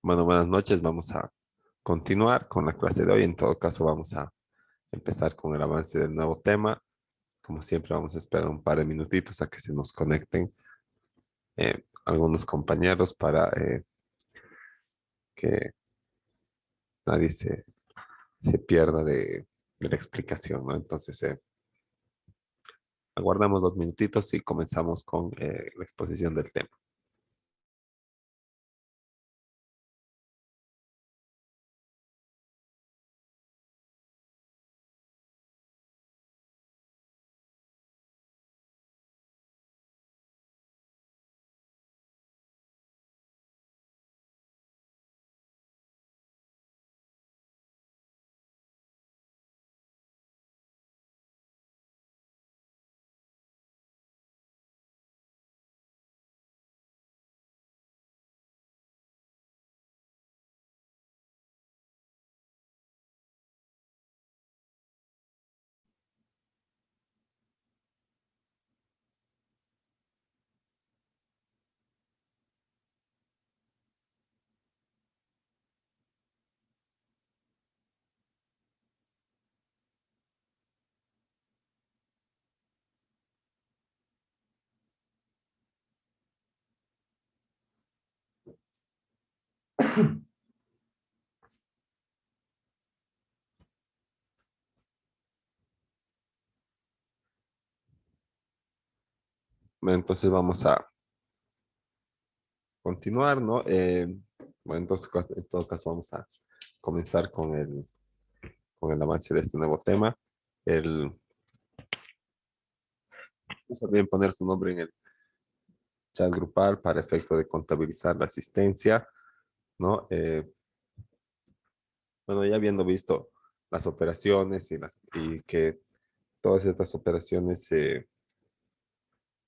Bueno, buenas noches. Vamos a continuar con la clase de hoy. En todo caso, vamos a empezar con el avance del nuevo tema. Como siempre, vamos a esperar un par de minutitos a que se nos conecten algunos compañeros para que nadie se pierda de la explicación, ¿no? Entonces, aguardamos 2 minutitos y comenzamos con la exposición del tema. Bueno, entonces vamos a continuar, ¿no? Bueno, entonces, en todo caso, vamos a comenzar con el avance de este nuevo tema. El, no se olviden poner su nombre en el chat grupal para efecto de contabilizar la asistencia, ¿no? Bueno, ya habiendo visto las operaciones y que todas estas operaciones se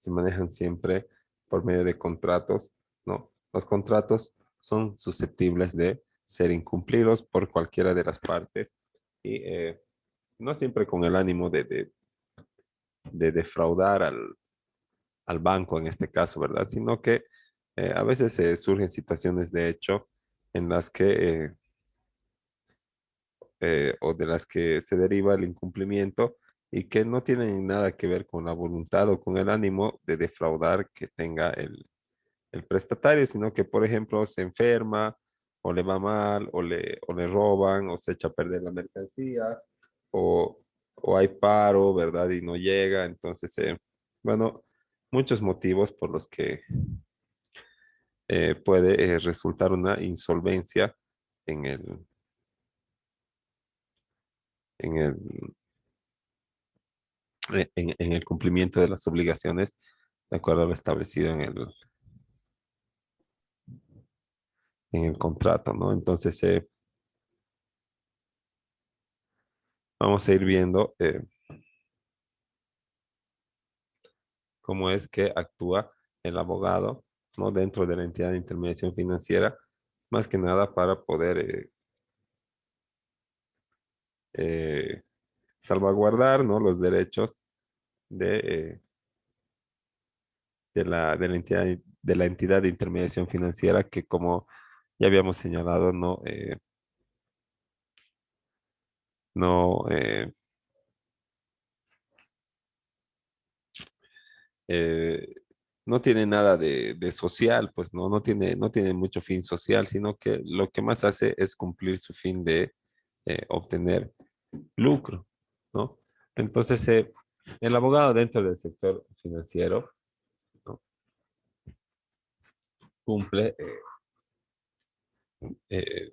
manejan siempre por medio de contratos, ¿no? Los contratos son susceptibles de ser incumplidos por cualquiera de las partes y no siempre con el ánimo de defraudar al banco en este caso, ¿verdad? Sino que a veces surgen situaciones de hecho en las que, o de las que se deriva el incumplimiento y que no tienen nada que ver con la voluntad o con el ánimo de defraudar que tenga el prestatario, sino que, por ejemplo, se enferma o le va mal o le roban o se echa a perder la mercancía o, o hay paro, ¿verdad? Y no llega. Entonces, bueno, muchos motivos por los que puede resultar una insolvencia en en el, en el cumplimiento de las obligaciones de acuerdo a lo establecido en el contrato, ¿no? Entonces, vamos a ir viendo cómo es que actúa el abogado, ¿no? Dentro de la entidad de intermediación financiera, más que nada para poder eh, salvaguardar, ¿no? Los derechos de, de la entidad de intermediación financiera que, como ya habíamos señalado, no, eh, no tiene nada de social, pues no tiene mucho fin social, sino que lo que más hace es cumplir su fin de obtener lucro, ¿no? Entonces, el abogado dentro del sector financiero, ¿no? Cumple eh,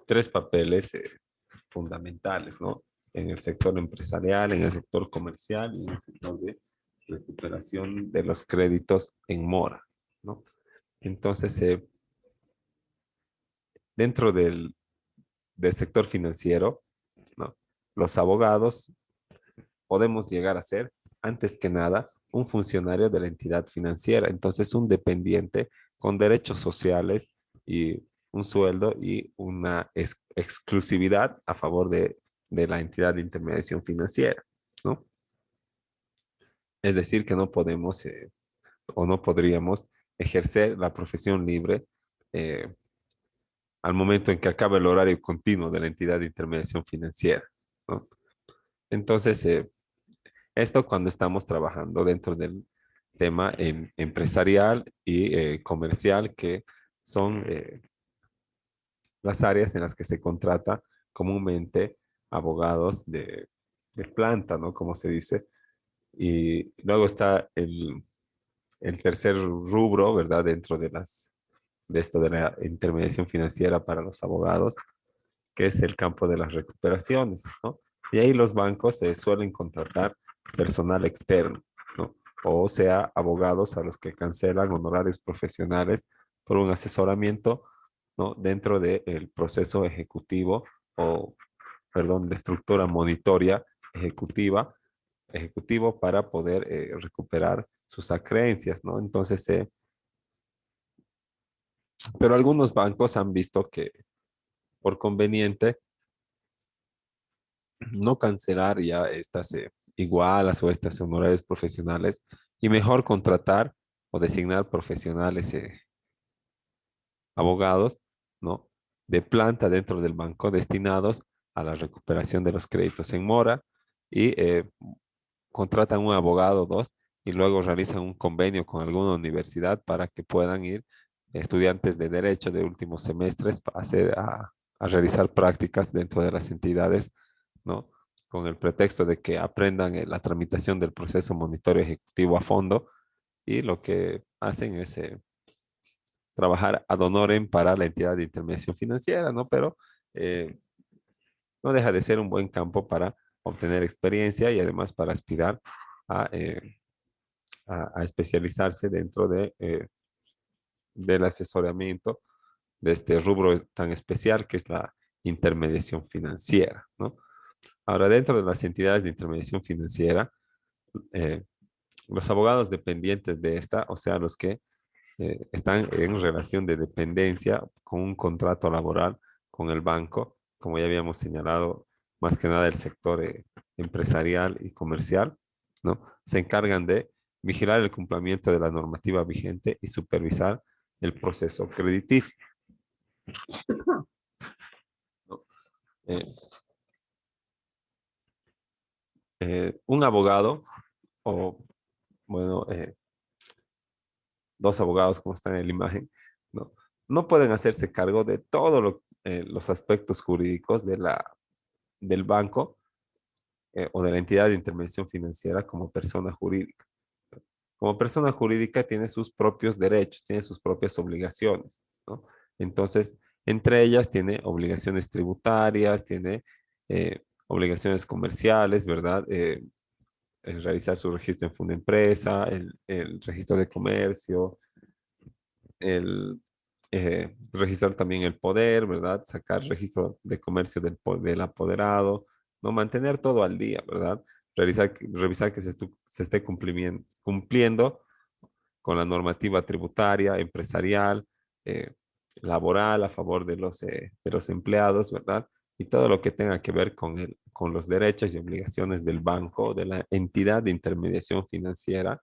tres papeles fundamentales, ¿no? En el sector empresarial, en el sector comercial y en el sector de recuperación de los créditos en mora, ¿no? Entonces, dentro del sector financiero, ¿no? Los abogados podemos llegar a ser, antes que nada, un funcionario de la entidad financiera. Entonces, un dependiente con derechos sociales y un sueldo y una exclusividad a favor de la entidad de intermediación financiera, ¿no? Es decir, que no podemos o no podríamos ejercer la profesión libre eh, al momento en que acaba el horario continuo de la entidad de intermediación financiera, ¿no? Entonces, esto cuando estamos trabajando dentro del tema empresarial y comercial, que son las áreas en las que se contrata comúnmente abogados de planta, ¿no? Como se dice. Y luego está el tercer rubro, ¿verdad? Dentro de esto de la intermediación financiera para los abogados, que es el campo de las recuperaciones, ¿no? Y ahí los bancos se suelen contratar personal externo, ¿no? O sea, abogados a los que cancelan honorarios profesionales por un asesoramiento, ¿no? Dentro del proceso ejecutivo o, perdón, de estructura monitoria ejecutiva, ejecutivo para poder recuperar sus acreencias, ¿no? Entonces, pero algunos bancos han visto que por conveniente no cancelar ya estas igualas o estas honorarios profesionales y mejor contratar o designar profesionales, abogados, ¿no? De planta dentro del banco destinados a la recuperación de los créditos en mora y contratan un abogado o dos y luego realizan un convenio con alguna universidad para que puedan ir estudiantes de derecho de últimos semestres a realizar prácticas dentro de las entidades, ¿no? Con el pretexto de que aprendan la tramitación del proceso monitorio ejecutivo a fondo y lo que hacen es trabajar ad honorem para la entidad de intermediación financiera, ¿no? Pero eh, no deja de ser un buen campo para obtener experiencia y además para aspirar a, a especializarse dentro del asesoramiento de este rubro tan especial que es la intermediación financiera, ¿no? Ahora, dentro de las entidades de intermediación financiera, eh, los abogados dependientes de esta, o sea, los que están en relación de dependencia con un contrato laboral con el banco, como ya habíamos señalado, más que nada el sector empresarial y comercial, ¿no? Se encargan de vigilar el cumplimiento de la normativa vigente y supervisar el proceso crediticio, ¿no? Eh, un abogado o, bueno, dos abogados como están en la imagen, ¿no? No pueden hacerse cargo de todos los aspectos jurídicos del banco o de la entidad de intervención financiera como persona jurídica. Como persona jurídica tiene sus propios derechos, tiene sus propias obligaciones, ¿no? Entonces, entre ellas tiene obligaciones tributarias, tiene obligaciones comerciales, ¿verdad? El realizar su registro en Fundempresa, el registro de comercio, el registrar también el poder, ¿verdad? Sacar registro de comercio del apoderado, ¿no? Mantener todo al día, ¿verdad? Revisar que se esté cumpliendo con la normativa tributaria, empresarial, eh, laboral a favor de los empleados, ¿verdad? Y todo lo que tenga que ver con los derechos y obligaciones del banco, de la entidad de intermediación financiera,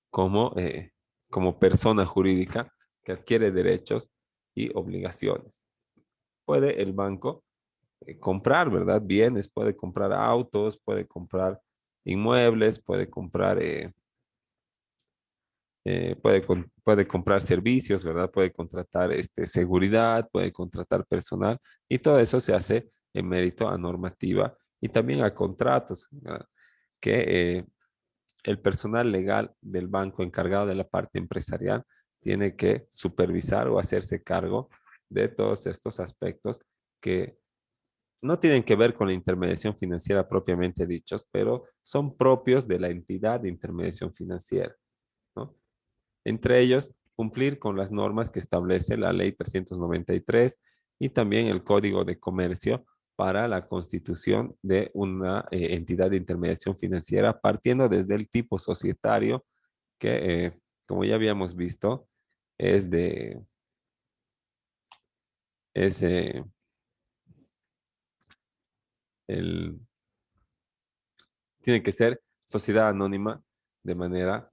como, como persona jurídica que adquiere derechos y obligaciones. Puede el banco comprar, ¿verdad? Bienes, puede comprar autos, puede comprar inmuebles, puede comprar, puede comprar servicios, ¿verdad? Puede contratar seguridad, puede contratar personal y todo eso se hace en mérito a normativa y también a contratos, ¿verdad? Que el personal legal del banco encargado de la parte empresarial tiene que supervisar o hacerse cargo de todos estos aspectos que no tienen que ver con la intermediación financiera propiamente dichos, pero son propios de la entidad de intermediación financiera, ¿no? Entre ellos, cumplir con las normas que establece la Ley 393 y también el Código de Comercio para la constitución de una entidad de intermediación financiera, partiendo desde el tipo societario que, como ya habíamos visto, es de, es el, tiene que ser sociedad anónima de manera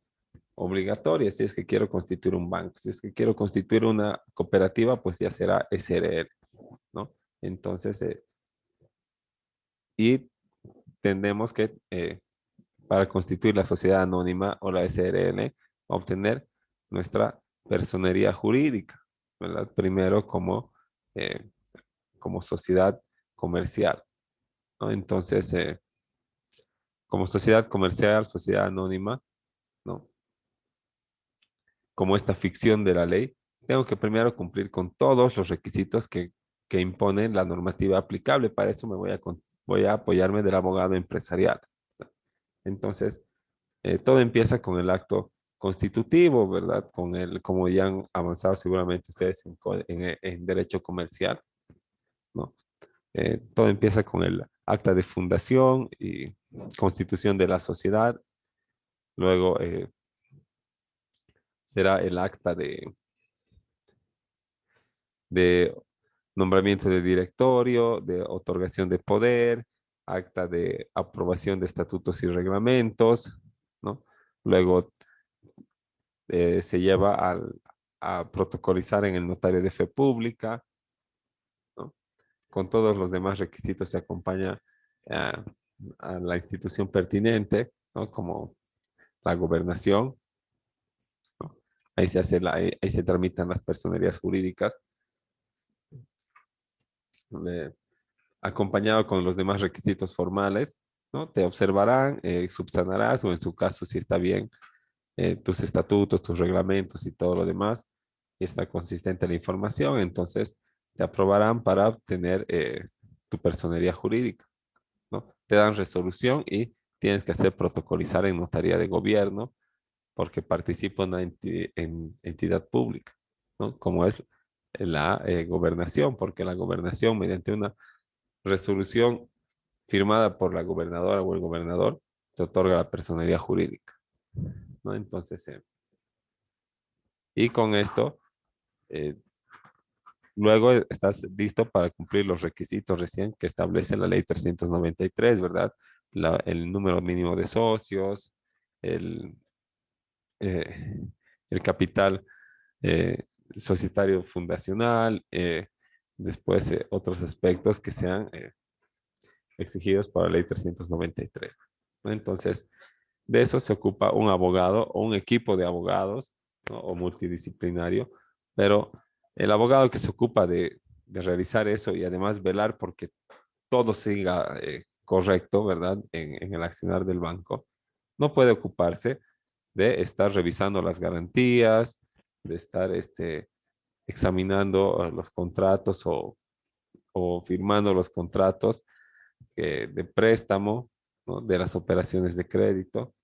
obligatoria. Si es que quiero constituir un banco, si es que quiero constituir una cooperativa, pues ya será SRL, ¿no? Entonces, y tendemos que, para constituir la sociedad anónima o la SRL, obtener nuestra personería jurídica, ¿verdad? Primero eh, como sociedad comercial, ¿no? Entonces, como sociedad comercial, sociedad anónima, ¿no? Como esta ficción de la ley, tengo que primero cumplir con todos los requisitos que impone la normativa aplicable. Para eso voy a apoyarme del abogado empresarial. Entonces, todo empieza con el acto constitutivo, ¿verdad? Como ya han avanzado seguramente ustedes en derecho comercial, ¿no? Todo empieza con el acta de fundación y constitución de la sociedad. Luego será el acta de nombramiento de directorio, de otorgación de poder, acta de aprobación de estatutos y reglamentos, ¿no? Luego se lleva a protocolizar en el notario de fe pública, ¿no? Con todos los demás requisitos se acompaña a, a la institución pertinente, ¿no? Como la gobernación, ¿no? Ahí se tramitan las personerías jurídicas, eh, acompañado con los demás requisitos formales, ¿no? Te observarán, subsanarás o en su caso, si está bien, tus estatutos, tus reglamentos y todo lo demás, y está consistente la información, entonces te aprobarán para obtener tu personería jurídica, ¿no? Te dan resolución y tienes que hacer protocolizar en notaría de gobierno porque participa en una entidad pública, ¿no? Como es la gobernación, porque la gobernación mediante una resolución firmada por la gobernadora o el gobernador te otorga la personería jurídica, ¿no? Entonces, y con esto, eh, luego estás listo para cumplir los requisitos recién que establece la ley 393, ¿verdad? El número mínimo de socios, el, eh, el capital eh, societario fundacional, después otros aspectos que sean exigidos por la ley 393, ¿no? Entonces, de eso se ocupa un abogado o un equipo de abogados, ¿no? O multidisciplinario, pero el abogado que se ocupa de realizar eso y además velar porque todo siga correcto, ¿verdad? En el accionar del banco, no puede ocuparse de estar revisando las garantías, de estar examinando los contratos o firmando los contratos de préstamo, ¿no? De las operaciones de crédito,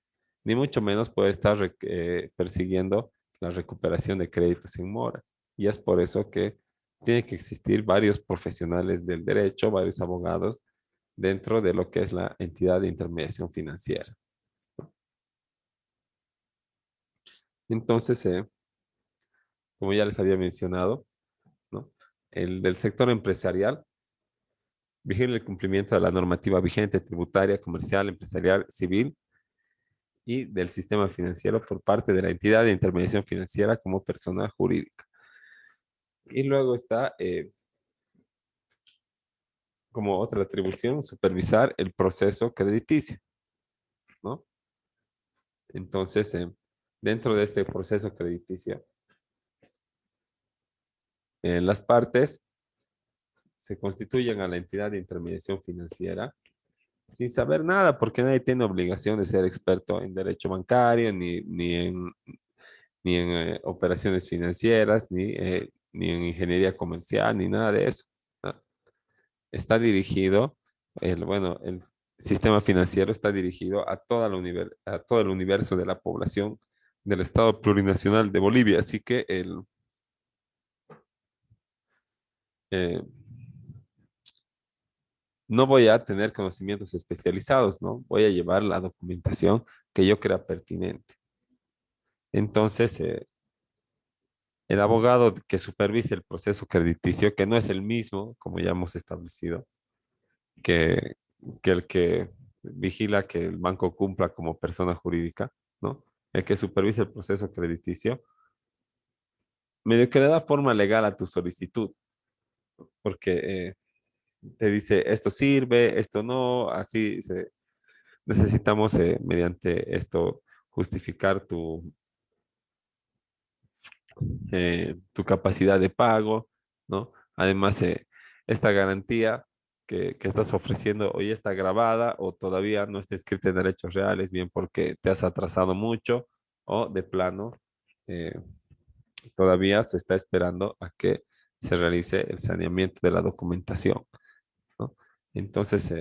ni mucho menos puede estar persiguiendo la recuperación de créditos en mora. Y es por eso que tiene que existir varios profesionales del derecho, varios abogados dentro de lo que es la entidad de intermediación financiera. Entonces, como ya les había mencionado, ¿no? El del sector empresarial vigila el cumplimiento de la normativa vigente tributaria, comercial, empresarial, civil y del sistema financiero por parte de la entidad de intermediación financiera como persona jurídica. Y luego está como otra atribución supervisar el proceso crediticio, ¿no? Entonces, dentro de este proceso crediticio, las partes se constituyen a la entidad de intermediación financiera sin saber nada, porque nadie tiene obligación de ser experto en derecho bancario, ni en operaciones financieras, ni en ingeniería comercial, ni nada de eso, ¿no? Está dirigido, bueno, el sistema financiero está dirigido a, a todo el universo de la población del Estado Plurinacional de Bolivia, así que eh, no voy a tener conocimientos especializados, ¿no? Voy a llevar la documentación que yo crea pertinente. Entonces, el abogado que supervise el proceso crediticio, que no es el mismo, como ya hemos establecido, que, que el que vigila que el banco cumpla como persona jurídica, ¿no? El que supervisa el proceso crediticio, medio que le da forma legal a tu solicitud, porque te dice esto sirve, esto no, así necesitamos mediante esto justificar tu capacidad de pago, ¿no? Además, esta garantía que estás ofreciendo hoy está grabada o todavía no está inscrita en derechos reales, bien porque te has atrasado mucho o de plano eh, todavía se está esperando a que se realice el saneamiento de la documentación, ¿no? Entonces,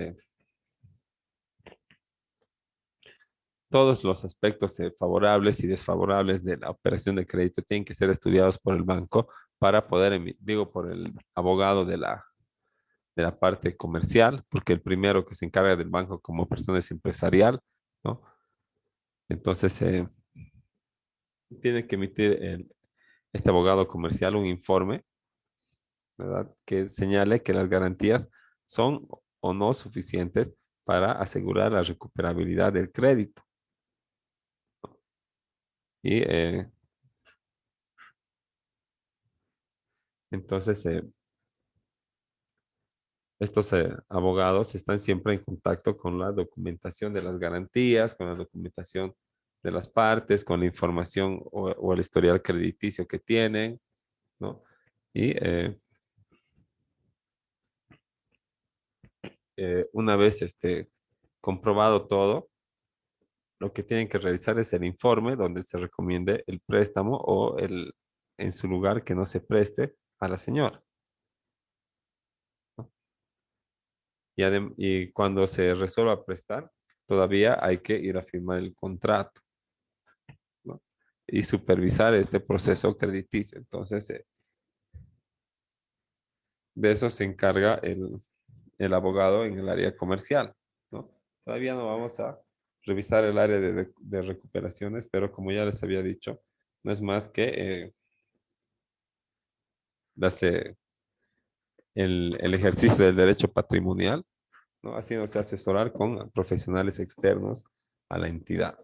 todos los aspectos favorables y desfavorables de la operación de crédito tienen que ser estudiados por el banco para poder, digo, por el abogado de la parte comercial, porque el primero que se encarga del banco como persona es empresarial, ¿no? Entonces, tiene que emitir este abogado comercial un informe, ¿verdad? Que señale que las garantías son o no suficientes para asegurar la recuperabilidad del crédito. Y entonces, estos abogados están siempre en contacto con la documentación de las garantías, con la documentación de las partes, con la información o el historial crediticio que tienen, ¿no? Y una vez comprobado todo, lo que tienen que realizar es el informe donde se recomiende el préstamo o en su lugar que no se preste a la señora, ¿no? Y cuando se resuelva prestar, todavía hay que ir a firmar el contrato, ¿no? Y supervisar este proceso crediticio. Entonces, de eso se encarga el abogado en el área comercial, ¿no? Todavía no vamos a revisar el área de recuperaciones, pero como ya les había dicho, no es más que las, el ejercicio del derecho patrimonial, ¿no? Haciéndose asesorar con profesionales externos a la entidad.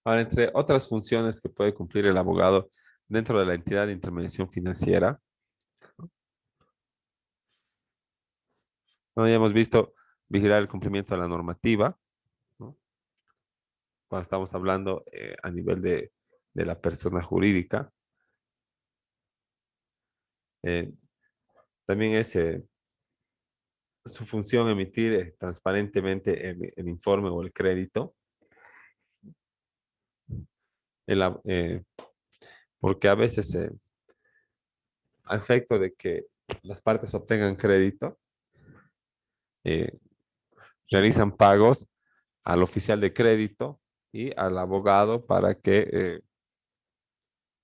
Ahora, entre otras funciones que puede cumplir el abogado dentro de la entidad de intermediación financiera, ¿no? Ya hemos visto vigilar el cumplimiento de la normativa, ¿no? Cuando estamos hablando a nivel de la persona jurídica. Eh, También es su función emitir transparentemente el informe o el crédito, el ab- eh, porque a veces, a efecto de que las partes obtengan crédito, eh, realizan pagos al oficial de crédito y al abogado para que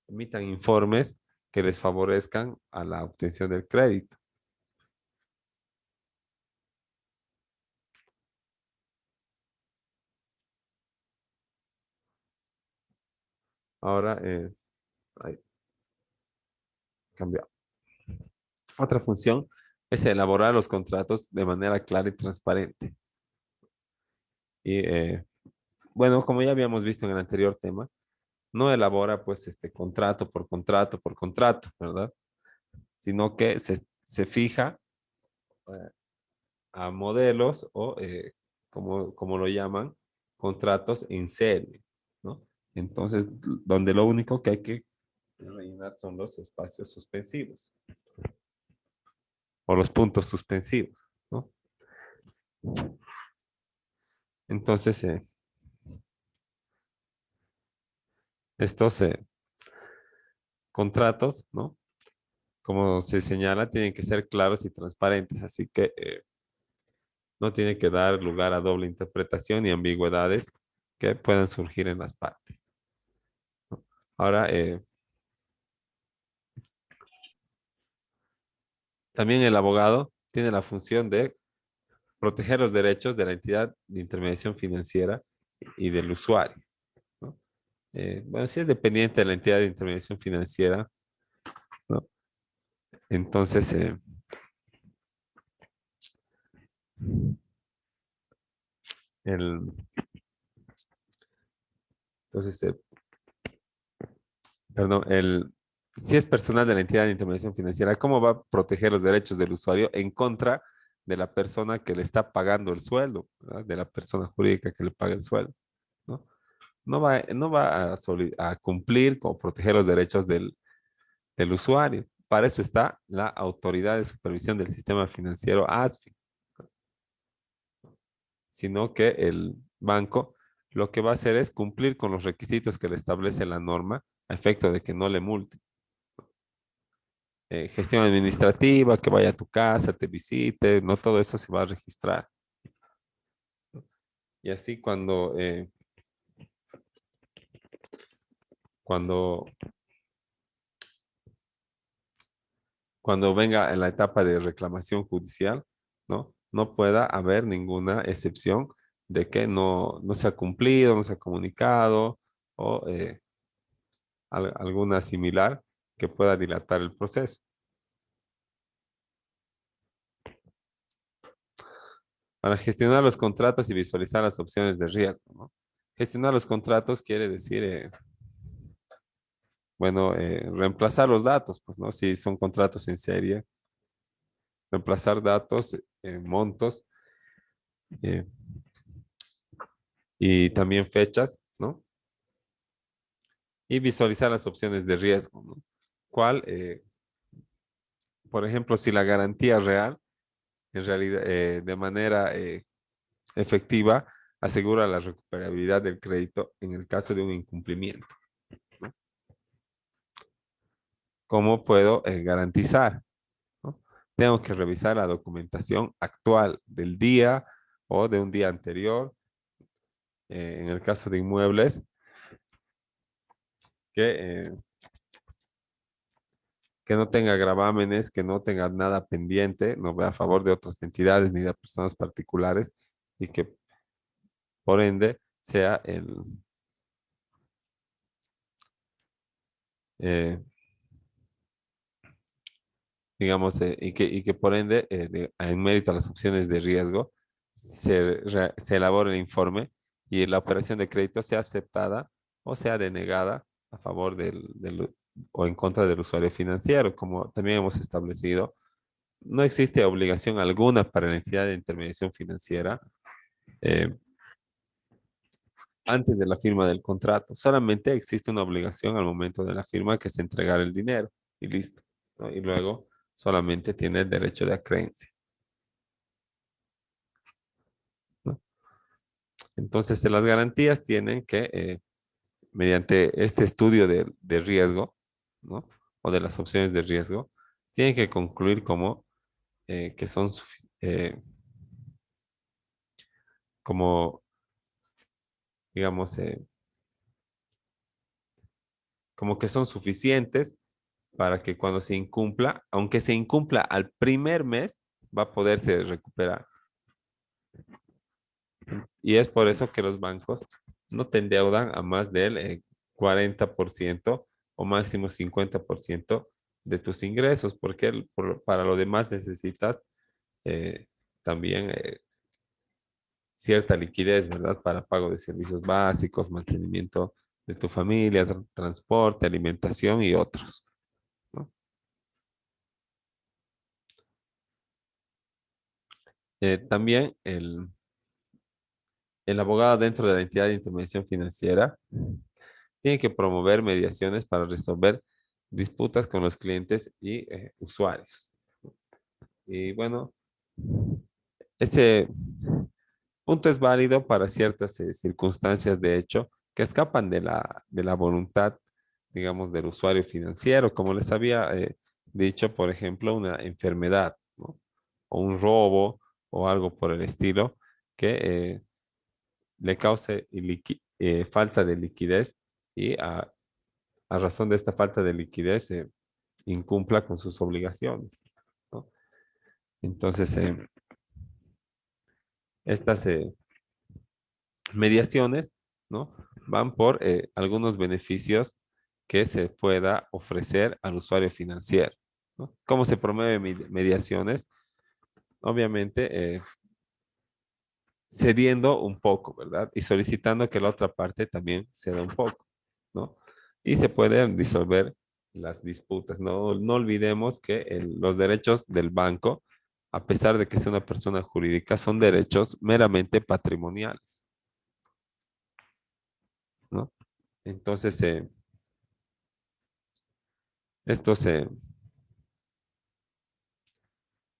emitan informes que les favorezcan a la obtención del crédito. Ahora, ahí, cambia. Otra función es elaborar los contratos de manera clara y transparente. Y bueno, como ya habíamos visto en el anterior tema, no elabora pues este contrato por contrato por contrato, ¿verdad? Sino que se fija eh, a modelos o, como lo llaman, contratos en serie, ¿no? Entonces, donde lo único que hay que rellenar son los espacios suspensivos o los puntos suspensivos, ¿no? Entonces, estos contratos, ¿no? Como se señala, tienen que ser claros y transparentes, así que no tiene que dar lugar a doble interpretación y ambigüedades que puedan surgir en las partes, ¿no? Ahora, también el abogado tiene la función de proteger los derechos de la entidad de intermediación financiera y del usuario, ¿no? Bueno, si es dependiente de la entidad de intermediación financiera, Entonces, el, entonces perdón, si es personal de la entidad de intermediación financiera, ¿cómo va a proteger los derechos del usuario en contra de la persona que le está pagando el sueldo, ¿verdad? De la persona jurídica que le paga el sueldo, ¿no? No va a cumplir con proteger los derechos del usuario. Para eso está la Autoridad de Supervisión del Sistema Financiero, ASFI, sino que el banco lo que va a hacer es cumplir con los requisitos que le establece la norma a efecto de que no le multe. Gestión administrativa, que vaya a tu casa, te visite, no todo eso se va a registrar. Y así cuando, cuando venga en la etapa de reclamación judicial, ¿no? No pueda haber ninguna excepción de que no se ha cumplido, no se ha comunicado o alguna similar que pueda dilatar el proceso. Para gestionar los contratos y visualizar las opciones de riesgo, ¿no? Gestionar los contratos quiere decir, bueno, reemplazar los datos, pues, ¿no? Si son contratos en serie, reemplazar datos, montos eh, y también fechas, ¿no? Y visualizar las opciones de riesgo, ¿no? ¿Cuál? Por ejemplo, si la garantía real, en realidad, de manera efectiva, asegura la recuperabilidad del crédito en el caso de un incumplimiento, ¿no? ¿Cómo puedo garantizar, ¿no? Tengo que revisar la documentación actual del día o de un día anterior. En el caso de inmuebles, que, eh, que no tenga gravámenes, que no tenga nada pendiente, no vea a favor de otras entidades ni de personas particulares y que por ende sea eh, digamos, y que por ende, en mérito a las opciones de riesgo, se elabore el informe y la operación de crédito sea aceptada o sea denegada a favor o en contra del usuario financiero, como también hemos establecido. No existe obligación alguna para la entidad de intermediación financiera eh, antes de la firma del contrato. Solamente existe una obligación al momento de la firma, que es entregar el dinero y listo, ¿no? Y luego solamente tiene el derecho de acreencia, ¿no? Entonces, las garantías tienen que, mediante este estudio de riesgo, ¿no? O de las opciones de riesgo, tienen que concluir como que son como, digamos, como que son suficientes para que cuando se incumpla, aunque se incumpla al primer mes, va a poderse recuperar. Y es por eso que los bancos no te endeudan a más del 40% o máximo 50% de tus ingresos, porque para lo demás necesitas eh, también cierta liquidez, ¿verdad? Para pago de servicios básicos, mantenimiento de tu familia, transporte, alimentación y otros, ¿no? También el abogado dentro de la entidad de intermediación financiera tiene que promover mediaciones para resolver disputas con los clientes y usuarios. Y bueno, ese punto es válido para ciertas circunstancias de hecho que escapan de la voluntad, digamos, del usuario financiero, como les había dicho, por ejemplo, una enfermedad, ¿no? O un robo o algo por el estilo que le cause falta de liquidez y a razón de esta falta de liquidez incumpla con sus obligaciones, ¿no? Entonces, estas mediaciones, ¿no? Van por algunos beneficios que se pueda ofrecer al usuario financiero. ¿no? ¿Cómo se promueve mediaciones? Obviamente, cediendo un poco, ¿verdad? Y solicitando que la otra parte también ceda un poco, ¿no? Y se pueden disolver las disputas. No olvidemos que los derechos del banco, a pesar de que sea una persona jurídica, son derechos meramente patrimoniales, ¿no? Entonces, estos, eh,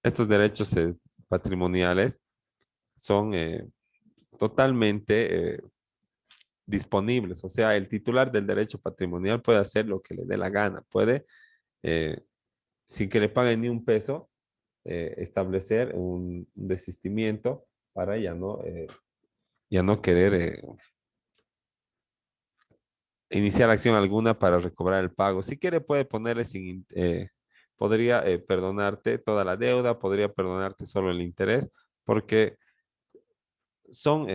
estos derechos patrimoniales son totalmente disponibles. O sea, el titular del derecho patrimonial puede hacer lo que le dé la gana, puede, eh, sin que le paguen ni un peso, establecer un desistimiento para ya no querer iniciar acción alguna para recobrar el pago. Si quiere, puede ponerle podría perdonarte toda la deuda, podría perdonarte solo el interés, porque son,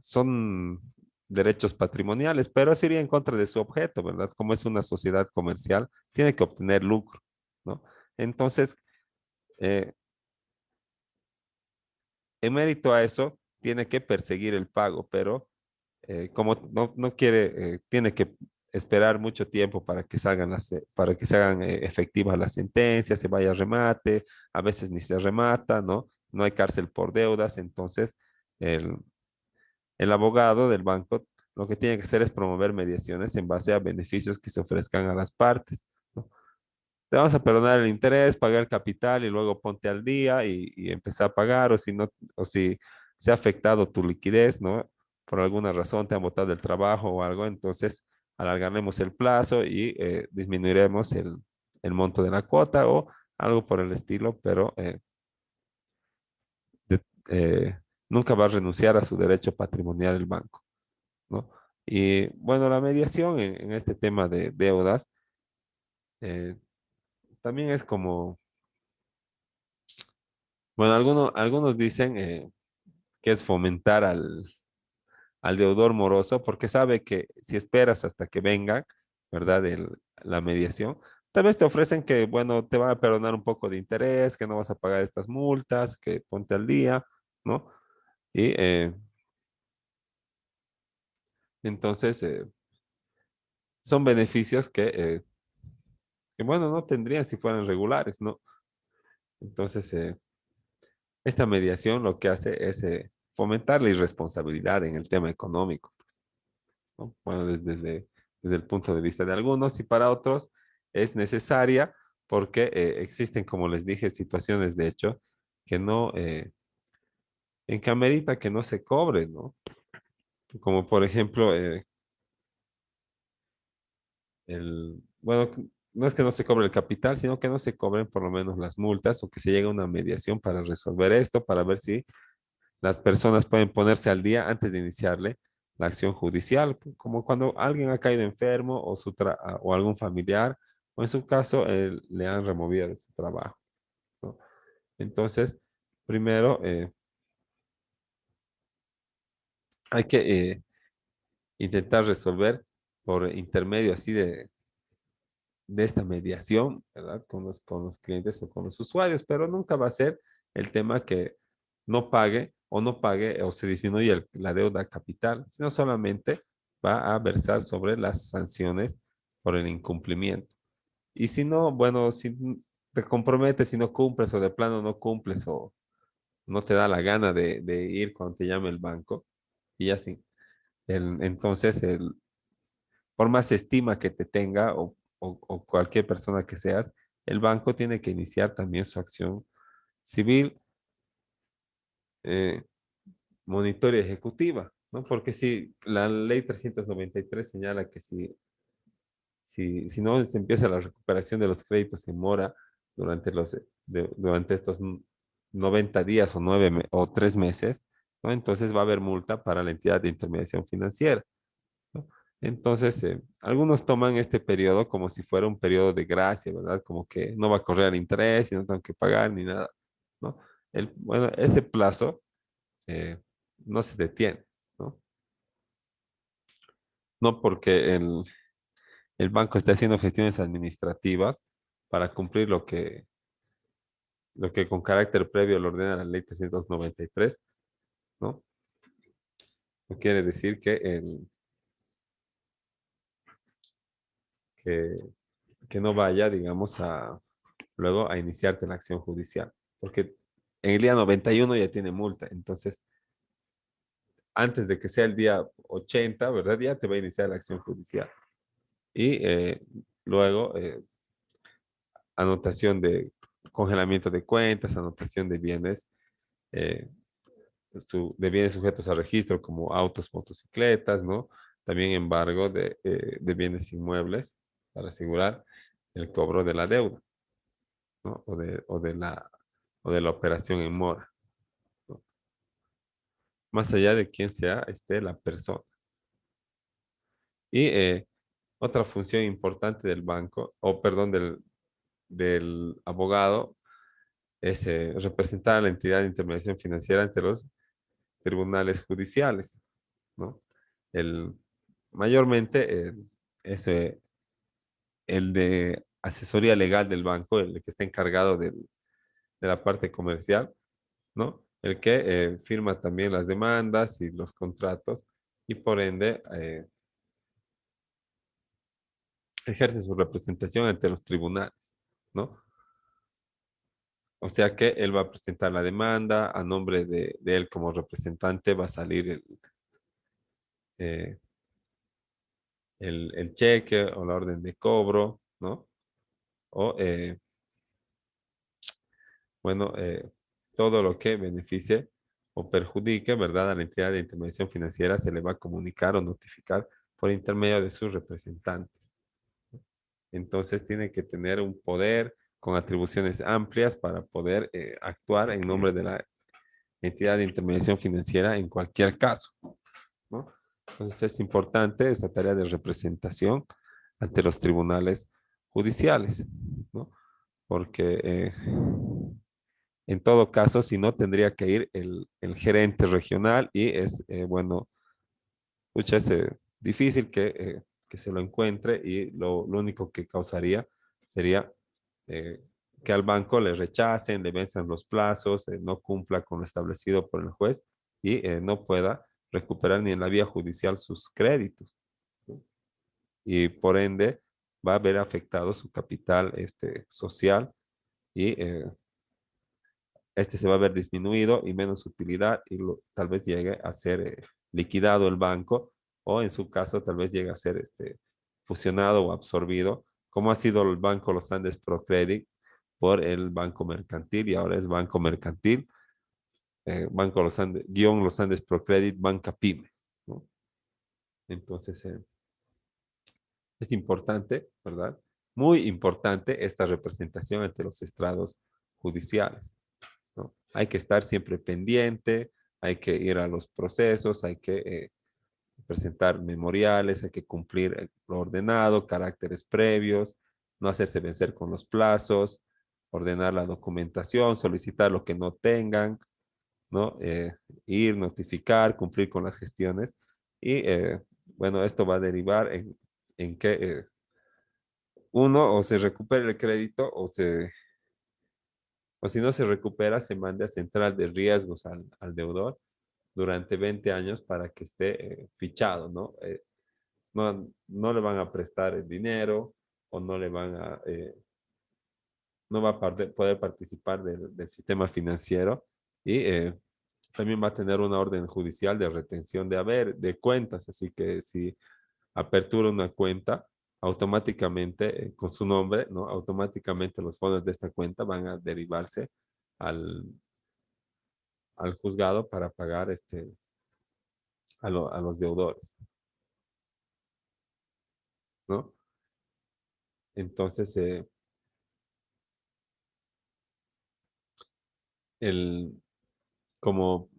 son derechos patrimoniales, pero eso iría en contra de su objeto, ¿verdad? Como es una sociedad comercial, tiene que obtener lucro, ¿no? Entonces, eh, en mérito a eso, tiene que perseguir el pago, pero como no quiere, tiene que esperar mucho tiempo para que para que se hagan efectivas las sentencias, se vaya a remate, a veces ni se remata, ¿no? No hay cárcel por deudas, entonces el, el abogado del banco lo que tiene que hacer es promover mediaciones en base a beneficios que se ofrezcan a las partes, ¿no? Te vamos a perdonar el interés, pagar el capital y luego ponte al día y empezar a pagar, o si no, o si se ha afectado tu liquidez, ¿no? Por alguna razón te han botado del trabajo o algo, entonces alargaremos el plazo y disminuiremos el monto de la cuota o algo por el estilo, pero de- eh, nunca va a renunciar a su derecho patrimonial el banco, ¿no? Y bueno, la mediación en este tema de deudas eh, también es como, bueno, algunos dicen que es fomentar al deudor moroso, porque sabe que si esperas hasta que venga, ¿verdad? La mediación, tal vez te ofrecen que, bueno, te van a perdonar un poco de interés, que no vas a pagar estas multas, que ponte al día, ¿no? Y entonces son beneficios que, bueno, no tendrían si fueran regulares, ¿no? Entonces, esta mediación lo que hace es fomentar la irresponsabilidad en el tema económico, pues, ¿no? Bueno, desde el punto de vista de algunos y para otros es necesaria porque existen, como les dije, situaciones de hecho que no, en que amerita que no se cobre, ¿no? Como por ejemplo, bueno, no es que no se cobre el capital, sino que no se cobren por lo menos las multas o que se llegue a una mediación para resolver esto, para ver si las personas pueden ponerse al día antes de iniciarle la acción judicial, como cuando alguien ha caído enfermo o algún familiar, o en su caso, le han removido de su trabajo, ¿no? Entonces, primero hay que intentar resolver por intermedio así de esta mediación, ¿verdad? Con los clientes o con los usuarios, pero nunca va a ser el tema que no pague o se disminuye la deuda capital, sino solamente va a versar sobre las sanciones por el incumplimiento. Y si no, bueno, si te comprometes, si no cumples o de plano no cumples o no te da la gana de ir cuando te llame el banco, y así, entonces por más estima que te tenga o cualquier persona que seas, el banco tiene que iniciar también su acción civil, eh, monitoria ejecutiva, ¿no? Porque si la ley 393 señala que si no se empieza la recuperación de los créditos en mora durante estos 90 días o 3 meses, ¿no? Entonces va a haber multa para la entidad de intermediación financiera, ¿no? Entonces, algunos toman este periodo como si fuera un periodo de gracia, ¿verdad? Como que no va a correr el interés y no tengo que pagar ni nada, ¿no? Bueno, ese plazo eh, no se detiene, ¿no? No porque el banco esté haciendo gestiones administrativas, para cumplir lo que con carácter previo lo ordena la ley 393, ¿no? No quiere decir que, que no vaya, digamos, luego a iniciarte la acción judicial, porque en el día 91 ya tiene multa, entonces antes de que sea el día 80, ¿verdad? Ya te va a iniciar la acción judicial. Y luego anotación de congelamiento de cuentas, anotación de bienes, eh, de bienes sujetos a registro como autos, motocicletas, ¿no? También embargo de bienes inmuebles para asegurar el cobro de la deuda, ¿no? O de la operación en mora, ¿no? Más allá de quién sea la persona. Y otra función importante del banco, o perdón, del abogado, es representar a la entidad de intermediación financiera ante los tribunales judiciales, ¿no? El, mayormente es el de asesoría legal del banco, el que está encargado de la parte comercial, ¿no? El que firma también las demandas y los contratos y por ende ejerce su representación ante los tribunales, ¿no? O sea que él va a presentar la demanda, a nombre de él como representante va a salir eh, el cheque o la orden de cobro, ¿no? O, bueno, todo lo que beneficie o perjudique, ¿verdad? A la entidad de intermediación financiera se le va a comunicar o notificar por intermedio de su representante. Entonces tiene que tener un poder con atribuciones amplias para poder actuar en nombre de la entidad de intermediación financiera en cualquier caso, ¿no? Entonces es importante esta tarea de representación ante los tribunales judiciales, ¿no? Porque en todo caso, si no, tendría que ir el gerente regional y es, bueno, muchas difícil que se lo encuentre y lo único que causaría sería eh, que al banco le rechacen, le venzan los plazos, no cumpla con lo establecido por el juez y no pueda recuperar ni en la vía judicial sus créditos, ¿no? Y por ende va a haber afectado su capital social y se va a ver disminuido y menos utilidad y tal vez llegue a ser liquidado el banco o en su caso tal vez llegue a ser fusionado o absorbido, como ha sido el Banco Los Andes Procredit por el Banco Mercantil y ahora es Banco Mercantil, Banco Los Andes, guión Los Andes Procredit, Banca Pyme, ¿no? Entonces, es importante, ¿verdad? Muy importante esta representación ante los estrados judiciales, ¿no? Hay que estar siempre pendiente, hay que ir a los procesos, hay que presentar memoriales, hay que cumplir lo ordenado, caracteres previos, no hacerse vencer con los plazos, ordenar la documentación, solicitar lo que no tengan, ¿no? Ir, notificar, cumplir con las gestiones y bueno, esto va a derivar en que uno o se recupere el crédito o si no se recupera, se mande a central de riesgos al deudor durante 20 años para que esté fichado, ¿no? No le van a prestar el dinero o no va a poder participar del sistema financiero y también va a tener una orden judicial de retención de cuentas, así que si apertura una cuenta, automáticamente con su nombre, ¿no? Automáticamente los fondos de esta cuenta van a derivarse al, al juzgado para pagar a los deudores, ¿no? Entonces, el, como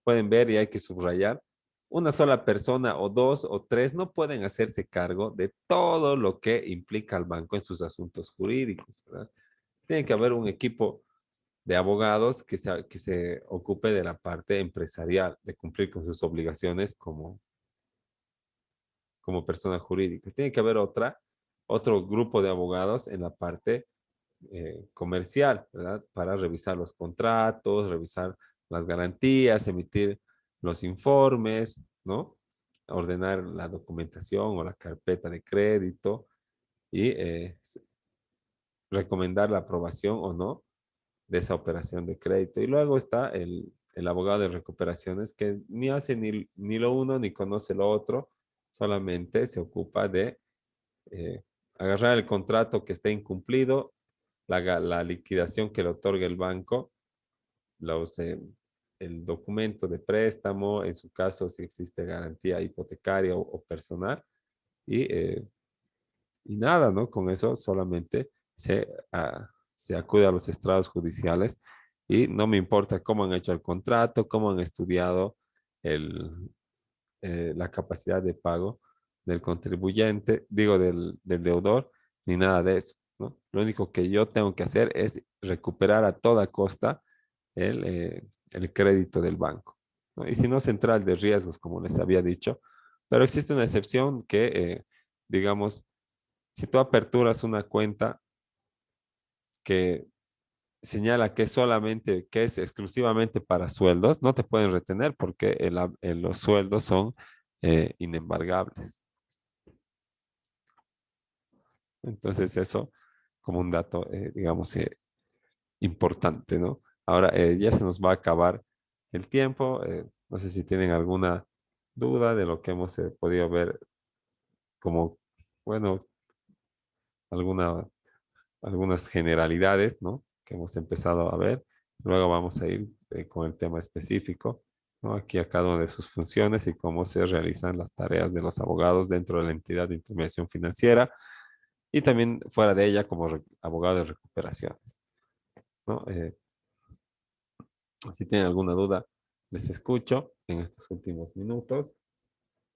pueden ver y hay que subrayar, una sola persona o dos o tres no pueden hacerse cargo de todo lo que implica al banco en sus asuntos jurídicos, ¿verdad? Tiene que haber un equipo de abogados que se ocupe de la parte empresarial, de cumplir con sus obligaciones como persona jurídica. Tiene que haber otra otro grupo de abogados en la parte comercial, ¿verdad? Para revisar los contratos, revisar las garantías, emitir los informes, ¿no? Ordenar la documentación o la carpeta de crédito y recomendar la aprobación o no de esa operación de crédito. Y luego está el abogado de recuperaciones que ni hace ni lo uno ni conoce lo otro, solamente se ocupa de eh, agarrar el contrato que esté incumplido, la liquidación que le otorga el banco, los, el documento de préstamo, en su caso si existe garantía hipotecaria o personal, y nada, ¿no? Con eso solamente se acude a los estrados judiciales y no me importa cómo han hecho el contrato, cómo han estudiado el, la capacidad de pago del contribuyente, digo, del deudor, ni nada de eso, ¿no? Lo único que yo tengo que hacer es recuperar a toda costa el crédito del banco, ¿no? Y si no, central de riesgos, como les había dicho, pero existe una excepción que, digamos, si tú aperturas una cuenta que señala que solamente, que es exclusivamente para sueldos, no te pueden retener porque los sueldos son inembargables. Entonces eso como un dato, digamos, importante, ¿no? Ahora ya se nos va a acabar el tiempo. No sé si tienen alguna duda de lo que hemos podido ver como, bueno, alguna algunas generalidades, ¿no? Que hemos empezado a ver. Luego vamos a ir con el tema específico, ¿no? Aquí a cada una de sus funciones y cómo se realizan las tareas de los abogados dentro de la entidad de intermediación financiera y también fuera de ella como abogado de recuperaciones, ¿no? Si tienen alguna duda, les escucho en estos últimos minutos,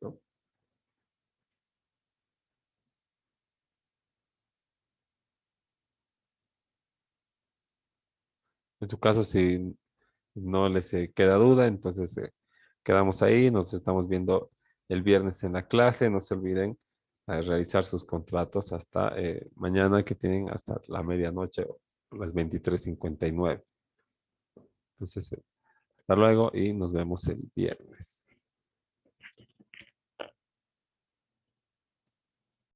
¿no? En su caso, si no les queda duda, entonces quedamos ahí, nos estamos viendo el viernes en la clase, no se olviden realizar sus contratos hasta mañana que tienen hasta la medianoche, las 23:59. Entonces, hasta luego y nos vemos el viernes.